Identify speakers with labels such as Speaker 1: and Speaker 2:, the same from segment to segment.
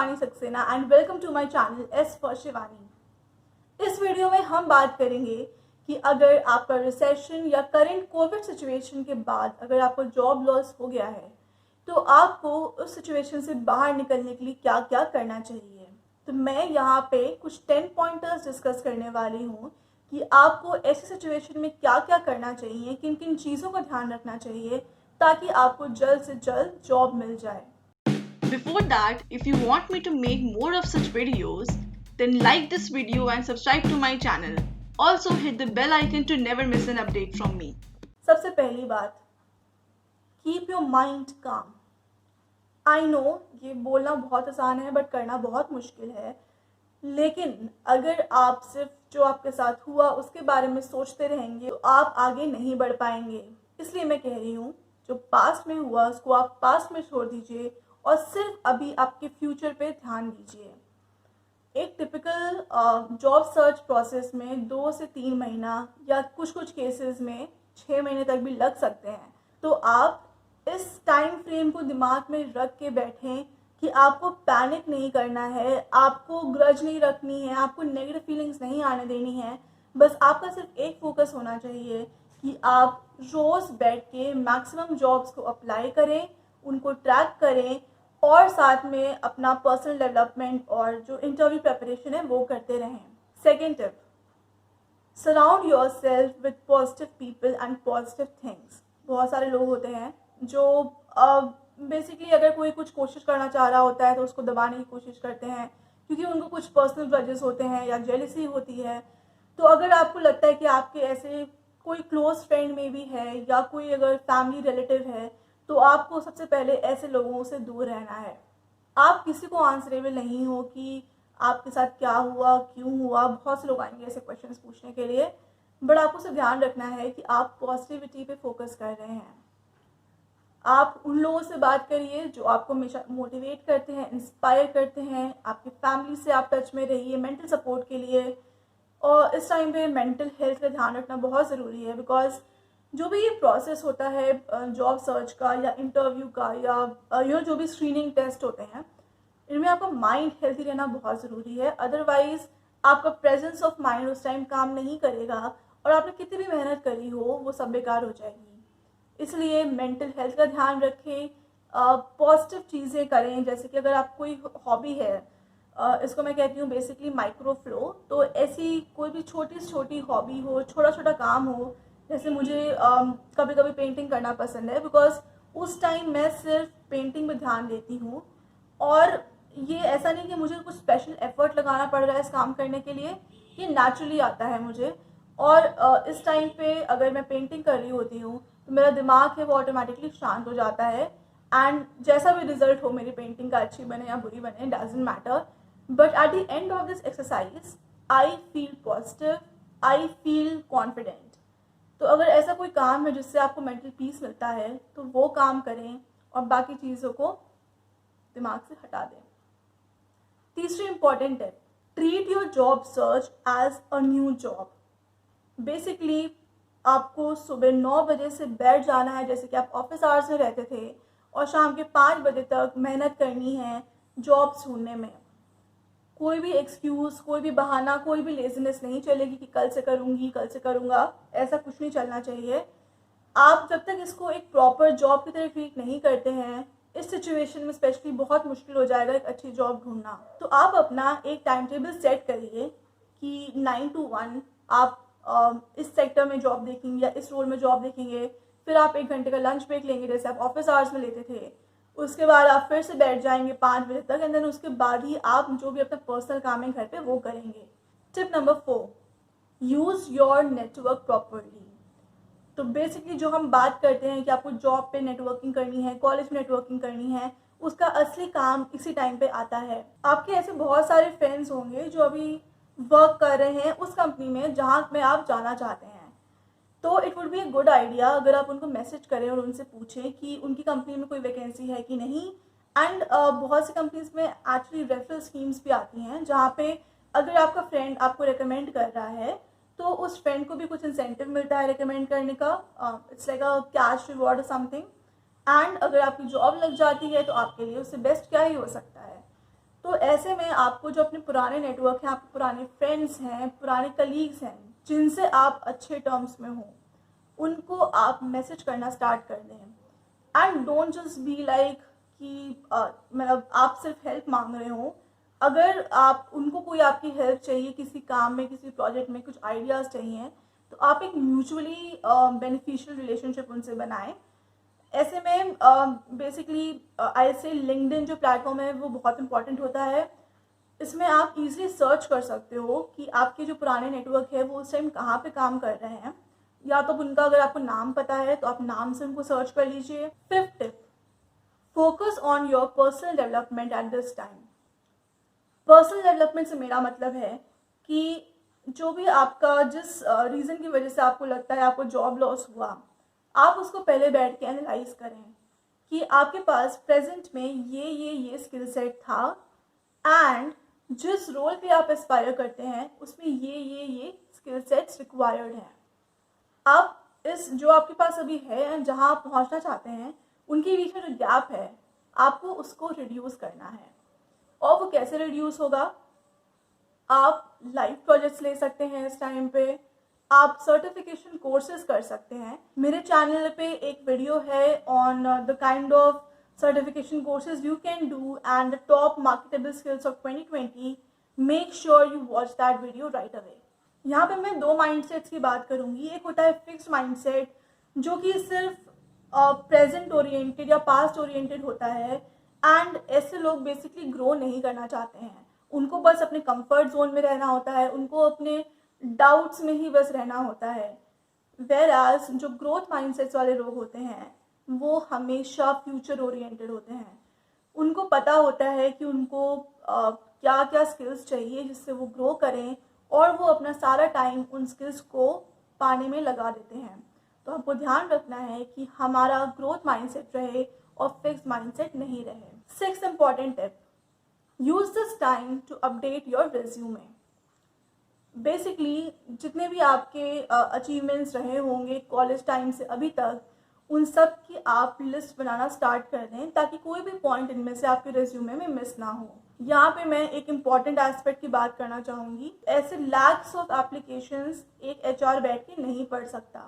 Speaker 1: Shivani Saxena and welcome to my channel S for Shivani. इस video में हम बात करेंगे कि अगर आपका रिसेशन या करंट कोविड सिचुएशन के बाद अगर आपको जॉब लॉस हो गया है तो आपको उस सिचुएशन से बाहर निकलने के लिए क्या क्या करना चाहिए। तो मैं यहाँ पे कुछ 10 पॉइंटर्स डिस्कस करने वाली हूँ कि आपको ऐसी सिचुएशन में क्या क्या करना चाहिए, किन किन चीज़ों का ध्यान रखना चाहिए ताकि आपको जल्द से जल्द जॉब मिल जाए।
Speaker 2: Before that, if you want me to make more of such videos, then like this video and subscribe to my channel. Also hit the bell icon to never miss an update from me.
Speaker 1: सबसे पहली बात, keep your mind काम। I know ये बोलना बहुत आसान है but करना बहुत मुश्किल है, लेकिन अगर आप सिर्फ जो आपके साथ हुआ उसके बारे में सोचते रहेंगे तो आप आगे नहीं बढ़ पाएंगे। इसलिए मैं कह रही हूँ जो पास्ट में हुआ उसको आप पास्ट में छोड़ दीजिए और सिर्फ अभी आपके फ्यूचर पे ध्यान दीजिए। एक टिपिकल जॉब सर्च प्रोसेस में 2 से 3 महीना या कुछ केसेस में 6 महीने तक भी लग सकते हैं। तो आप इस टाइम फ्रेम को दिमाग में रख के बैठें कि आपको पैनिक नहीं करना है, आपको ग्रज नहीं रखनी है, आपको नेगेटिव फीलिंग्स नहीं आने देनी है। बस आपका सिर्फ एक फोकस होना चाहिए कि आप रोज़ बैठ के मैक्सिमम जॉब्स को अप्लाई करें, उनको ट्रैक करें और साथ में अपना पर्सनल डेवलपमेंट और जो इंटरव्यू प्रिपरेशन है वो करते रहें। Second tip, surround your self with positive people and positive things. बहुत सारे लोग होते हैं जो बेसिकली अगर कोई कुछ कोशिश करना चाह रहा होता है तो उसको दबाने की कोशिश करते हैं क्योंकि उनको कुछ पर्सनल ग्रजेस होते हैं या जेलसी होती है। तो अगर आपको लगता है कि आपके ऐसे कोई क्लोज फ्रेंड में भी है या कोई अगर फैमिली रिलेटिव है तो आपको सबसे पहले ऐसे लोगों से दूर रहना है। आप किसी को आंसरेबल नहीं हो कि आपके साथ क्या हुआ, क्यों हुआ। बहुत से लोग आएंगे ऐसे क्वेश्चंस पूछने के लिए, बट आपको सिर्फ ध्यान रखना है कि आप पॉजिटिविटी पे फोकस कर रहे हैं। आप उन लोगों से बात करिए जो आपको हमेशा मोटिवेट करते हैं, इंस्पायर करते हैं। आपकी फैमिली से आप टच में रहिए मेंटल सपोर्ट के लिए। और इस टाइम पे मेंटल हेल्थ का ध्यान रखना बहुत ज़रूरी है, बिकॉज जो भी ये प्रोसेस होता है जॉब सर्च का या इंटरव्यू का या जो भी स्क्रीनिंग टेस्ट होते हैं, इनमें आपका माइंड हेल्थी रहना बहुत ज़रूरी है। अदरवाइज आपका प्रेजेंस ऑफ माइंड उस टाइम काम नहीं करेगा और आपने कितनी भी मेहनत करी हो वो सब बेकार हो जाएगी। इसलिए मेंटल हेल्थ का ध्यान रखें, पॉजिटिव चीज़ें करें। जैसे कि अगर आप कोई हॉबी है, इसको मैं कहती हूँ बेसिकली माइक्रो फ्लो, तो ऐसी कोई भी छोटी से छोटी हॉबी हो, छोटा छोटा काम हो। जैसे मुझे कभी कभी पेंटिंग करना पसंद है, बिकॉज उस टाइम मैं सिर्फ पेंटिंग में ध्यान देती हूँ और ये ऐसा नहीं कि मुझे कुछ स्पेशल एफर्ट लगाना पड़ रहा है इस काम करने के लिए, ये नेचुरली आता है मुझे। और इस टाइम पे अगर मैं पेंटिंग कर रही होती हूँ तो मेरा दिमाग है वो ऑटोमेटिकली शांत हो जाता है एंड जैसा भी रिजल्ट हो मेरी पेंटिंग का, अच्छी बने या बुरी बने, doesn't matter, but at the end of this exercise I feel positive, I feel confident. तो अगर ऐसा कोई काम है जिससे आपको मेंटल पीस मिलता है तो वो काम करें और बाकी चीज़ों को दिमाग से हटा दें। तीसरी इंपॉर्टेंट है, treat your job search as a new job. Basically आपको सुबह 9 बजे से बैठ जाना है जैसे कि आप ऑफिस आवर्स में रहते थे और शाम के 5 बजे तक मेहनत करनी है जॉब ढूंढने में। कोई भी एक्सक्यूज़, कोई भी बहाना, कोई भी लेजीनेस नहीं चलेगी कि कल से करूँगी, कल से करूँगा, ऐसा कुछ नहीं चलना चाहिए। आप जब तक इसको एक प्रॉपर जॉब की तरह ट्रीट नहीं करते हैं, इस सिचुएशन में स्पेशली बहुत मुश्किल हो जाएगा एक अच्छी जॉब ढूंढना। तो आप अपना एक टाइम टेबल सेट करिए कि 9 to 1 आप इस सेक्टर में जॉब देखेंगे या इस रोल में जॉब देखेंगे, फिर आप 1 घंटे का लंच ब्रेक लेंगे जैसे आप ऑफिस आवर्स में लेते थे, उसके बाद आप फिर से बैठ जाएंगे 5 बजे तक एंड देन उसके बाद ही आप जो भी अपना पर्सनल काम है घर पे वो करेंगे। Tip number 4, use your network properly. तो बेसिकली जो हम बात करते हैं कि आपको जॉब पे नेटवर्किंग करनी है, कॉलेज में नेटवर्किंग करनी है, उसका असली काम इसी टाइम पे आता है। आपके ऐसे बहुत सारे फ्रेंड्स होंगे जो अभी वर्क कर रहे हैं उस कंपनी में जहाँ में आप जाना चाहते हैं, तो it would be a good idea अगर आप उनको मैसेज करें और उनसे पूछें कि उनकी कंपनी में कोई वैकेंसी है कि नहीं। एंड बहुत सी कंपनीज में एक्चुअली रेफरल स्कीम्स भी आती हैं जहाँ पे अगर आपका फ्रेंड आपको रिकमेंड कर रहा है तो उस फ्रेंड को भी कुछ इंसेंटिव मिलता है रिकमेंड करने का। It's like a cash reward और समथिंग। एंड अगर आपकी जॉब लग जाती है तो आपके लिए उससे बेस्ट क्या ही हो सकता है। तो ऐसे में आपको जो अपने पुराने नेटवर्क हैं, आपके पुराने फ्रेंड्स हैं, पुराने कलीग्स हैं, जिनसे आप अच्छे टर्म्स में हो, उनको आप मैसेज करना स्टार्ट कर दें। And don't just be like कि मतलब आप सिर्फ हेल्प मांग रहे हो। अगर आप उनको कोई आपकी हेल्प चाहिए किसी काम में, किसी प्रोजेक्ट में, कुछ आइडियाज़ चाहिए, तो आप एक म्यूचुअली बेनिफिशियल रिलेशनशिप उनसे बनाएं। ऐसे में बेसिकली आई से लिंक्डइन जो प्लेटफॉर्म है वो बहुत इंपॉर्टेंट होता है। इसमें आप इजीली सर्च कर सकते हो कि आपके जो पुराने नेटवर्क है वो उस टाइम कहाँ पे काम कर रहे हैं, या तो उनका अगर आपको नाम पता है तो आप नाम से उनको सर्च कर लीजिए। 5th tip, focus on your personal development at this time. Personal development से मेरा मतलब है कि जो भी आपका जिस रीज़न की वजह से आपको लगता है आपको जॉब लॉस हुआ, आप उसको पहले बैठ के एनालाइज करें कि आपके पास प्रेजेंट में ये स्किल सेट था, एंड जिस रोल पे आप एस्पायर करते हैं उसमें ये स्किल सेट्स रिक्वायर्ड हैं। आप इस जो आपके पास अभी है एंड जहाँ आप पहुँचना चाहते हैं, उनके बीच में जो गैप है आपको उसको रिड्यूस करना है। और वो कैसे रिड्यूस होगा? आप लाइव प्रोजेक्ट्स ले सकते हैं इस टाइम पे, आप सर्टिफिकेशन कोर्सेज कर सकते हैं। मेरे चैनल पे एक वीडियो है on the kind of certification courses you can do and the top marketable skills of 2020। Make sure you watch that video right away. यहाँ पे मैं 2 माइंडसेट्स की बात करूँगी। एक होता है फिक्स्ड माइंडसेट, जो कि सिर्फ प्रेजेंट ओरिएंटेड या पास्ट ओरिएंटेड होता है, एंड ऐसे लोग बेसिकली ग्रो नहीं करना चाहते हैं। उनको बस अपने कंफर्ट जोन में रहना होता है, उनको अपने डाउट्स में ही बस रहना होता है। वेर एज जो ग्रोथ माइंडसेट्स वाले लोग होते हैं वो हमेशा फ्यूचर ओरिएंटेड होते हैं। उनको पता होता है कि उनको क्या क्या स्किल्स चाहिए जिससे वो ग्रो करें, और वो अपना सारा टाइम उन स्किल्स को पाने में लगा देते हैं। तो आपको ध्यान रखना है कि हमारा ग्रोथ माइंडसेट रहे और फिक्स्ड माइंडसेट नहीं रहे। 6th important tip, use this time to update your resume. Basically जितने भी आपके अचीवमेंट्स रहे होंगे कॉलेज टाइम से अभी तक, उन सब की आप लिस्ट बनाना स्टार्ट कर दें ताकि कोई भी पॉइंट इनमें से आपके रिज्यूमे में मिस ना हो। यहाँ पे मैं एक इम्पॉर्टेंट एस्पेक्ट की बात करना चाहूँगी। ऐसे लैक्स ऑफ एप्लीकेशंस एक HR बैठ के नहीं पढ़ सकता,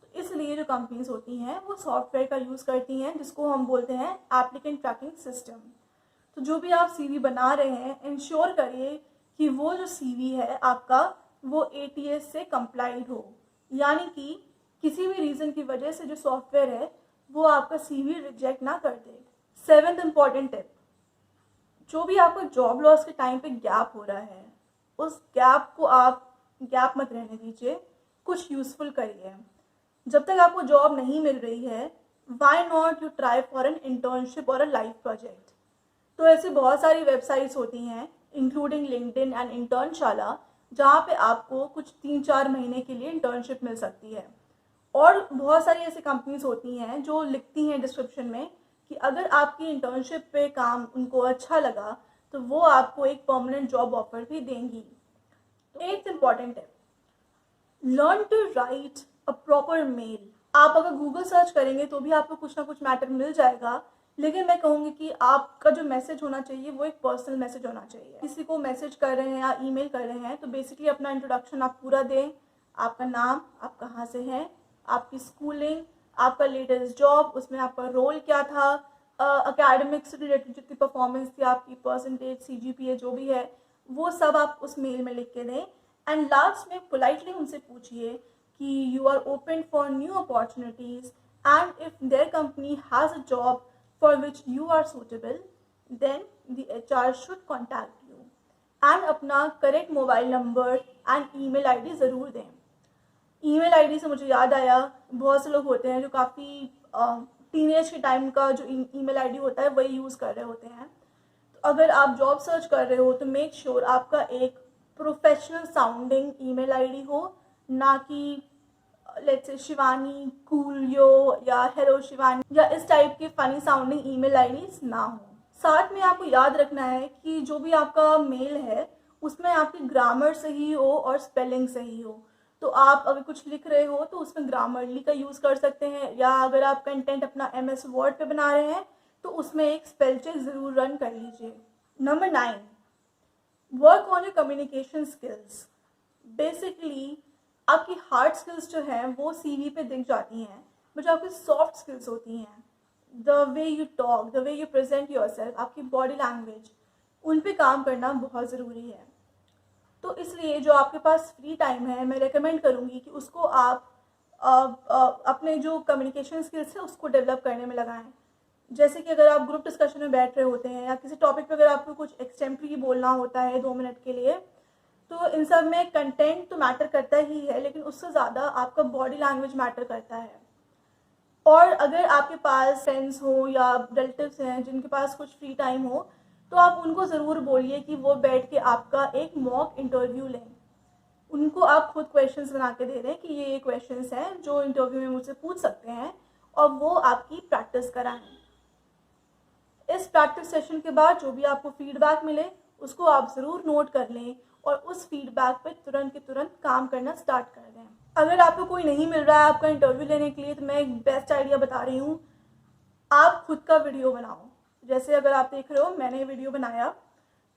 Speaker 1: तो इसलिए जो कंपनीज होती हैं वो सॉफ्टवेयर का यूज़ करती हैं जिसको हम बोलते हैं एप्लीकेंट ट्रैकिंग सिस्टम। तो जो भी आप CV बना रहे हैं, इंश्योर करिए कि वो जो CV है आपका वो ATS से कंप्लाइड हो, यानी कि किसी भी रीज़न की वजह से जो सॉफ्टवेयर है वो आपका CV रिजेक्ट ना कर दे। 7th इम्पॉर्टेंट टिप, जो भी आपको जॉब लॉस के टाइम पे गैप हो रहा है, उस गैप को आप गैप मत रहने दीजिए, कुछ यूज़फुल करिए। जब तक आपको जॉब नहीं मिल रही है, why not you try for an internship और अ लाइफ प्रोजेक्ट। तो ऐसी बहुत सारी वेबसाइट्स होती हैं इंक्लूडिंग लिंक्डइन एंड इंटर्नशाला, जहाँ पे आपको कुछ 3-4 महीने के लिए इंटर्नशिप मिल सकती है। और बहुत सारी ऐसी कंपनीज होती हैं जो लिखती हैं डिस्क्रिप्शन में कि अगर आपकी इंटर्नशिप पे काम उनको अच्छा लगा तो वो आपको एक परमानेंट जॉब ऑफर भी देंगी। 8th इम्पॉर्टेंट है, learn to write a proper mail. आप अगर गूगल सर्च करेंगे तो भी आपको कुछ ना कुछ मैटर मिल जाएगा, लेकिन मैं कहूँगी कि आपका जो मैसेज होना चाहिए वो एक पर्सनल मैसेज होना चाहिए। किसी को मैसेज कर रहे हैं या ईमेल कर रहे हैं तो बेसिकली अपना इंट्रोडक्शन आप पूरा दें, आपका नाम, आप कहाँ से हैं, आपकी स्कूलिंग, आपका लेटेस्ट जॉब, उसमें आपका रोल क्या था, एकेडमिक्स से रिलेटेड जितनी परफॉर्मेंस थी आपकी, परसेंटेज, CGPA जो भी है, वो सब आप उस मेल में लिख के दें। एंड लास्ट में पोलाइटली उनसे पूछिए कि you are open for new opportunities and if their company has a job for which you are suitable, then the HR should contact you. And अपना correct mobile number and email ID ज़रूर दें। Email ID से मुझे याद आया, बहुत से लोग होते हैं जो काफ़ी टीनेज के टाइम का जो ईमेल ID होता है वही यूज़ कर रहे होते हैं। तो अगर आप जॉब सर्च कर रहे हो तो मेक श्योर आपका एक प्रोफेशनल साउंडिंग ईमेल ID हो, ना कि लेट्स से शिवानी कूलियो या हेलो शिवानी या इस टाइप के फनी साउंडिंग ईमेल आईडीज ना हो। साथ में आपको याद रखना है कि जो भी आपका मेल है उसमें आपकी ग्रामर सही हो और स्पेलिंग सही हो। तो आप अगर कुछ लिख रहे हो तो उसमें ग्रामरली का यूज़ कर सकते हैं, या अगर आप कंटेंट अपना MS वर्ड पे बना रहे हैं तो उसमें एक स्पेल चेक ज़रूर रन कर लीजिए। Number 9, work on your communication skills. Basically आपकी हार्ड स्किल्स जो हैं वो सीवी पे दिख जाती हैं, बट जो आपकी सॉफ्ट स्किल्स होती हैं, the way you talk, the way you present your self, आपकी बॉडी लैंग्वेज, उन पे काम करना बहुत ज़रूरी है। तो इसलिए जो आपके पास फ्री टाइम है, मैं रेकमेंड करूँगी कि उसको आप अपने जो कम्युनिकेशन स्किल्स है उसको डेवलप करने में लगाएं। जैसे कि अगर आप ग्रुप डिस्कशन में बैठ रहे होते हैं या किसी टॉपिक पे अगर आपको कुछ एक्सटेम्परी बोलना होता है 2 मिनट के लिए, तो इन सब में कंटेंट तो मैटर करता ही है, लेकिन उससे ज़्यादा आपका बॉडी लैंग्वेज मैटर करता है। और अगर आपके पास फ्रेंड्स हो या रिलेटिव्स हैं जिनके पास कुछ फ्री टाइम हो, तो आप उनको ज़रूर बोलिए कि वो बैठ के आपका एक मॉक इंटरव्यू लें। उनको आप खुद क्वेश्चंस बना के दे दें कि ये क्वेश्चंस हैं जो इंटरव्यू में मुझसे पूछ सकते हैं, और वो आपकी प्रैक्टिस कराएं। इस प्रैक्टिस सेशन के बाद जो भी आपको फीडबैक मिले उसको आप ज़रूर नोट कर लें और उस फीडबैक पे तुरंत के तुरंत काम करना स्टार्ट कर दें। अगर आपको कोई नहीं मिल रहा है आपका इंटरव्यू लेने के लिए, तो मैं एक बेस्ट आइडिया बता रही हूँ, आप खुद का वीडियो बनाओ। जैसे अगर आप देख रहे हो मैंने वीडियो बनाया,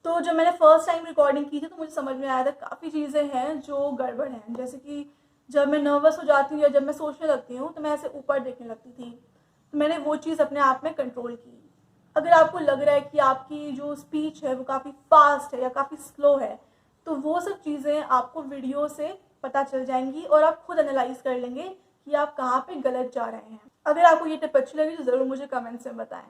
Speaker 1: तो जब मैंने फर्स्ट टाइम रिकॉर्डिंग की थी तो मुझे समझ में आया था काफ़ी चीज़ें हैं जो गड़बड़ हैं। जैसे कि जब मैं नर्वस हो जाती हूँ या जब मैं सोचने लगती हूँ तो मैं ऐसे ऊपर देखने लगती थी, तो मैंने वो चीज़ अपने आप में कंट्रोल की। अगर आपको लग रहा है कि आपकी जो स्पीच है वो काफ़ी फास्ट है या काफ़ी स्लो है, तो वो सब चीज़ें आपको वीडियो से पता चल जाएंगी और आप खुद एनालाइज कर लेंगे कि आप कहाँ पे गलत जा रहे हैं। अगर आपको ये टिप अच्छी लगी तो ज़रूर मुझे कमेंट्स में बताएं।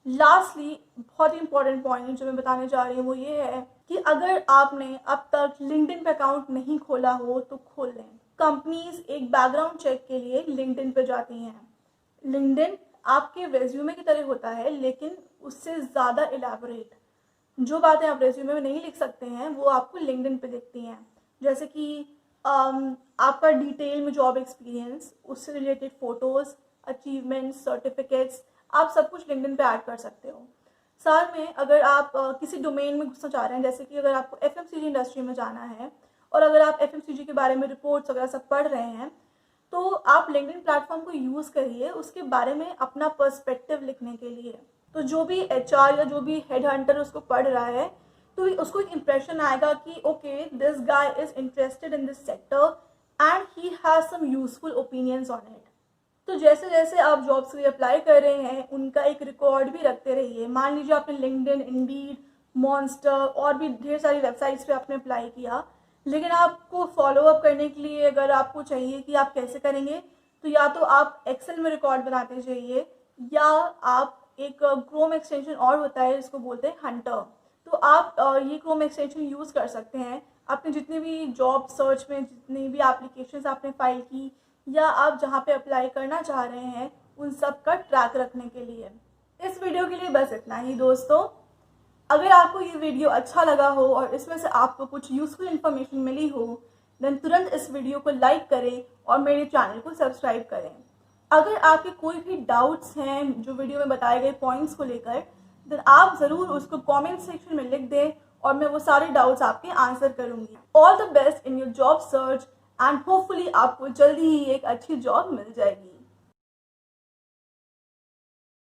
Speaker 1: लास्टली बहुत ही इंपॉर्टेंट पॉइंट जो मैं बताने जा रही हूँ वो ये है कि अगर आपने अब तक लिंक्डइन पे अकाउंट नहीं खोला हो तो खोल लें। कंपनीज एक बैकग्राउंड चेक के लिए लिंक्डइन पे जाती हैं। लिंक्डइन आपके रेज्यूमे की तरह होता है, लेकिन उससे ज़्यादा इलेबोरेट। जो बातें आप रेज्यूमे में नहीं लिख सकते हैं वो आपको लिंक्डइन पे दिखती हैं। जैसे कि आपका डिटेल में जॉब एक्सपीरियंस, उससे रिलेटेड फ़ोटोज़, अचीवमेंट्स, सर्टिफिकेट्स, आप सब कुछ लिंक्डइन पे ऐड कर सकते हो। साथ में अगर आप किसी डोमेन में घुसना चाह रहे हैं, जैसे कि अगर आपको एफएमसीजी इंडस्ट्री में जाना है और अगर आप एफएमसीजी के बारे में रिपोर्ट्स वगैरह सब पढ़ रहे हैं, तो आप लिंक्डइन प्लेटफॉर्म को यूज़ करिए उसके बारे में अपना पर्सपेक्टिव लिखने के लिए। तो जो भी एचआर या जो भी हेड हंटर उसको पढ़ रहा है, तो उसको एक इम्प्रेशन आएगा कि okay, this guy is interested in this sector and he has some useful opinions on it. तो जैसे जैसे आप जॉब्स के लिए अप्लाई कर रहे हैं उनका एक रिकॉर्ड भी रखते रहिए। मान लीजिए आपने लिंक्डइन, इंडीड, मॉन्स्टर और भी ढेर सारी वेबसाइट्स पे आपने अप्लाई किया, लेकिन आपको फॉलो अप करने के लिए अगर आपको चाहिए कि आप कैसे करेंगे, तो या तो आप एक्सेल में रिकॉर्ड बनाते जाइए या आप एक क्रोम एक्सटेंशन और होता है जिसको बोलते हैं हंटर, तो आप ये क्रोम एक्सटेंशन यूज़ कर सकते हैं आपने जितने भी जॉब सर्च में जितनी भी एप्लीकेशंस आपने फाइल की या आप जहाँ पे अप्लाई करना चाह रहे हैं उन सब का ट्रैक रखने के लिए। इस वीडियो के लिए बस इतना ही दोस्तों। अगर आपको ये वीडियो अच्छा लगा हो और इसमें से आपको कुछ यूज़फुल इन्फॉर्मेशन मिली हो, देन तुरंत इस वीडियो को लाइक करें और मेरे चैनल को सब्सक्राइब करें। अगर आपके कोई भी डाउट्स हैं जो वीडियो में बताए गए पॉइंट्स को लेकर, देन आप ज़रूर उसको कमेंट सेक्शन में लिख दें और मैं वो सारे डाउट्स आपके आंसर करूँगी। All the best in your job search and hopefully आपको जल्दी ही एक अच्छी जॉब मिल जाएगी।